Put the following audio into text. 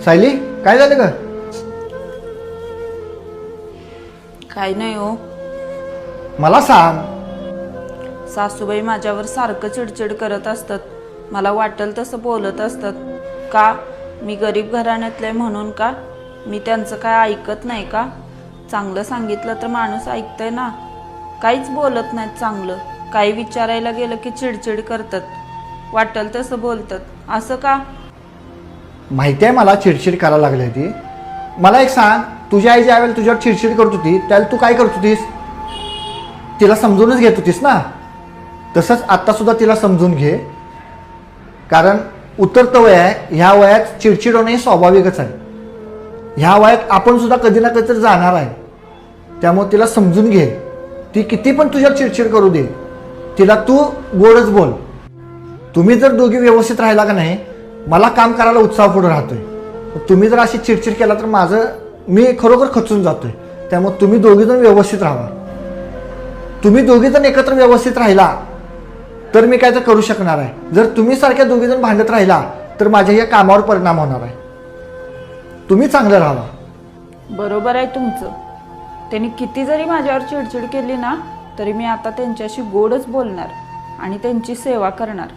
सायली, काय झालं ग? काय नाही हो. मला सांग. सासूबाई माझ्यावर सारखं चिडचिड करत असतात. मला वाटेल तसं बोलत असतात. का? मी गरीब घराण्यातले म्हणून का? मी त्यांचं काय ऐकत नाही का? चांगलं सांगितलं तर माणूस ऐकतंय ना. काहीच बोलत नाहीत चांगलं. काही विचारायला गेलं की चिडचिड करतात. वाटेल तसं बोलतात. असं का? माहिती आहे मला चिडचिड करायला लागली ती. मला एक सांग, तुझ्या आई ज्या वेळेला तुझ्यावर चिडचिड करत होती त्यावेळेला तू काय करत होतीस? तिला समजूनच घेत होतीस ना. तसंच आत्तासुद्धा तिला समजून घे. कारण उतरतं वय आहे. ह्या वयात चिडचिड होणं हे स्वाभाविकच आहे. ह्या वयात आपण सुद्धा कधी ना कधी जाणार आहे. त्यामुळे तिला समजून घे. ती किती पण तुझ्यावर चिडचिड करू दे, तिला तू गोडच बोल. तुम्ही जर दोघी व्यवस्थित राहिला का नाही, मला काम करायला उत्साह पुढे राहतोय. तुम्ही जर अशी चिडचिड केला तर मी खरोखर खचून जातोय. त्यामुळे तुम्ही दोघीजण व्यवस्थित राहा. तुम्ही दोघीजण एकत्र व्यवस्थित राहिला तर मी काय तर करू शकणार आहे. जर तुम्ही सारख्या दोघीजण भांडत राहिला तर माझ्या या कामावर परिणाम होणार आहे. तुम्ही चांगलं राहा. बरोबर आहे तुमचं. त्यांनी किती जरी माझ्यावर चिडचिड केली ना, तरी मी आता त्यांच्याशी गोडच बोलणार आणि त्यांची सेवा करणार.